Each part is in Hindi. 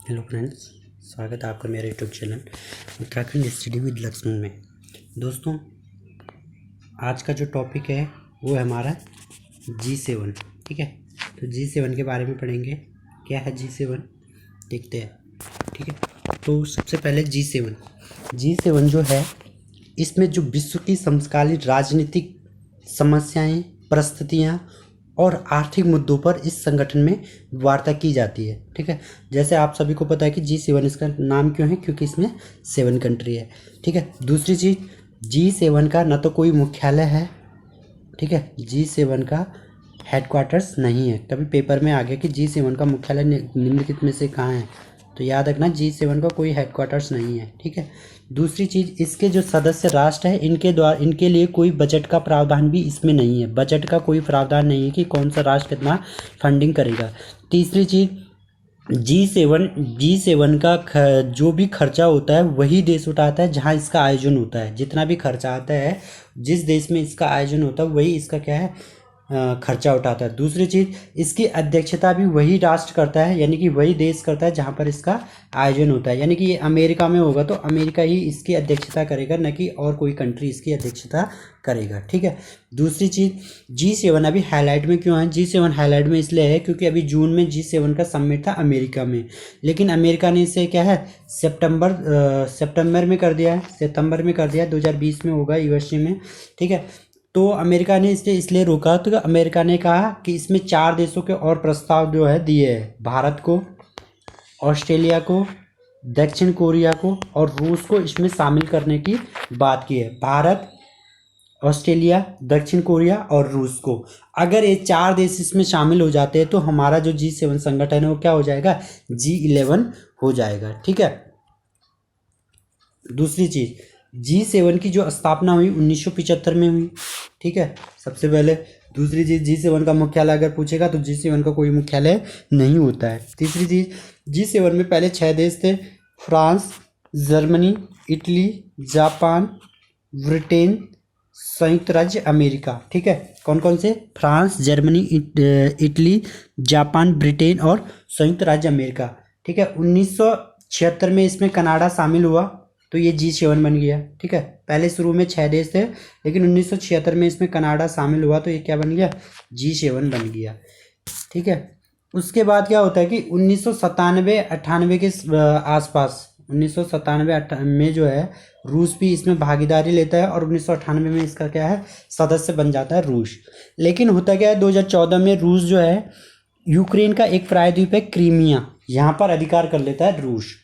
हेलो फ्रेंड्स, स्वागत है आपका मेरे YouTube channel Uttarakhand study with Laxman में। दोस्तों, आज का जो टॉपिक है वो है हमारा G7। ठीक है, तो G7 के बारे में पढ़ेंगे। क्या है G7 देखते हैं। ठीक है, तो सबसे पहले G7 जो है, इसमें जो विश्व की समकालीन राजनीतिक समस्याएं, परिस्थितियां और आर्थिक मुद्दों पर इस संगठन में वार्ता की जाती है। ठीक है, जैसे आप सभी को पता है कि G7 इसका नाम क्यों है, क्योंकि इसमें 7 कंट्री है। ठीक है, दूसरी चीज़, G7 का न तो कोई मुख्यालय है। ठीक है, G7 का हेडक्वार्टर्स नहीं है। कभी पेपर में आ गया कि G7 का मुख्यालय निम्नलिखित में से कहाँ है, तो याद रखना G7 का कोई हेडक्वार्टर्स नहीं है। ठीक है, दूसरी चीज़, इसके जो सदस्य राष्ट्र है इनके लिए कोई बजट का प्रावधान भी इसमें नहीं है। बजट का कोई प्रावधान नहीं है कि कौन सा राष्ट्र कितना फंडिंग करेगा। तीसरी चीज़, G7 का जो भी खर्चा होता है वही देश उठाता है जहां इसका आयोजन होता है। जितना भी खर्चा आता है, जिस देश में इसका आयोजन होता है वही इसका क्या है, खर्चा उठाता है। दूसरी चीज़, इसकी अध्यक्षता भी वही राष्ट्र करता है, यानी कि वही देश करता है जहाँ पर इसका आयोजन होता है। यानी कि ये अमेरिका में होगा तो अमेरिका ही इसकी अध्यक्षता करेगा, न कि और कोई कंट्री इसकी अध्यक्षता करेगा। ठीक है, दूसरी चीज़, G7 अभी हाईलाइट में क्यों है? G7 हाईलाइट में इसलिए है क्योंकि अभी जून में G7 का समिट था अमेरिका में, लेकिन अमेरिका ने इसे क्या है सितंबर में कर दिया है। 2020 में होगा USA में। ठीक है, तो अमेरिका ने इसे इसलिए रोका, तो अमेरिका ने कहा कि इसमें 4 देशों के और प्रस्ताव जो है दिए हैं, भारत को, ऑस्ट्रेलिया को, दक्षिण कोरिया को और रूस को इसमें शामिल करने की बात की है। भारत, ऑस्ट्रेलिया, दक्षिण कोरिया और रूस को, अगर ये 4 देश इसमें शामिल हो जाते हैं तो हमारा जो G7 संगठन है वो क्या हो जाएगा, G11 हो जाएगा। ठीक है, दूसरी चीज़, G7 की जो स्थापना हुई 1975 में हुई। ठीक है, सबसे पहले। दूसरी चीज़, G7 का मुख्यालय अगर पूछेगा तो G7 का कोई मुख्यालय नहीं होता है। तीसरी चीज़, G7 में पहले 6 देश थे, France, Germany, Italy, Japan, Britain, संयुक्त राज्य अमेरिका। ठीक है, कौन कौन से? France, Germany, Italy, Japan, Britain और संयुक्त राज्य अमेरिका। ठीक है, 1976 में इसमें कनाडा शामिल हुआ तो ये G7 बन गया। ठीक है, पहले शुरू में 6 देश थे, लेकिन 1976 में इसमें कनाडा शामिल हुआ तो ये क्या बन गया, G7 बन गया। ठीक है, उसके बाद क्या होता है कि 1997-98 के आसपास, 1997 में जो है रूस भी इसमें भागीदारी लेता है और 1998 में इसका क्या है, सदस्य बन जाता है रूस। लेकिन होता क्या है, 2014 में रूस जो है यूक्रेन का एक प्रायद्वीप है क्रीमिया, यहाँ पर अधिकार कर लेता है रूस।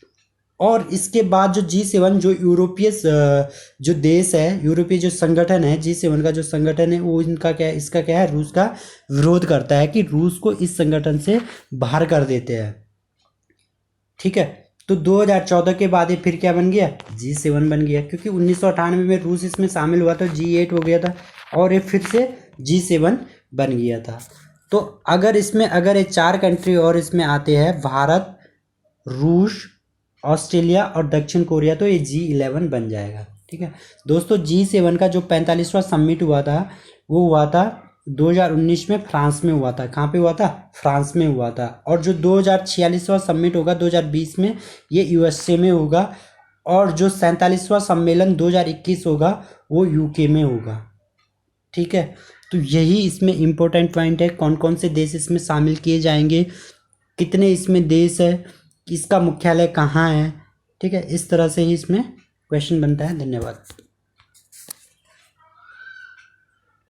और इसके बाद जो G7 जो यूरोपीय जो देश है, यूरोपीय जो संगठन है, G7 का जो संगठन है वो इसका क्या है, रूस का विरोध करता है कि रूस को इस संगठन से बाहर कर देते हैं। ठीक है, तो 2014 के बाद ये फिर क्या बन गया, G7 बन गया, क्योंकि 1998 में रूस इसमें शामिल हुआ तो G8 हो गया था और ये फिर से G7 बन गया था। तो अगर ये 4 कंट्री और इसमें आते हैं, भारत, रूस, ऑस्ट्रेलिया और दक्षिण कोरिया, तो ये G11 बन जाएगा। ठीक है दोस्तों, G7 का जो 45वां समिट हुआ था वो हुआ था 2019 में फ्रांस में हुआ था। कहाँ पे हुआ था? फ्रांस में हुआ था। और जो 2046वां समिट होगा 2020 में, ये USA में होगा। और जो 47वां सम्मेलन 2021 होगा वो UK में होगा। ठीक है, तो यही इसमें इम्पोर्टेंट पॉइंट है, कौन कौन से देश इसमें शामिल किए जाएंगे, कितने इसमें देश है, इसका मुख्यालय कहाँ है। ठीक है, इस तरह से ही इसमें क्वेश्चन बनता है। धन्यवाद।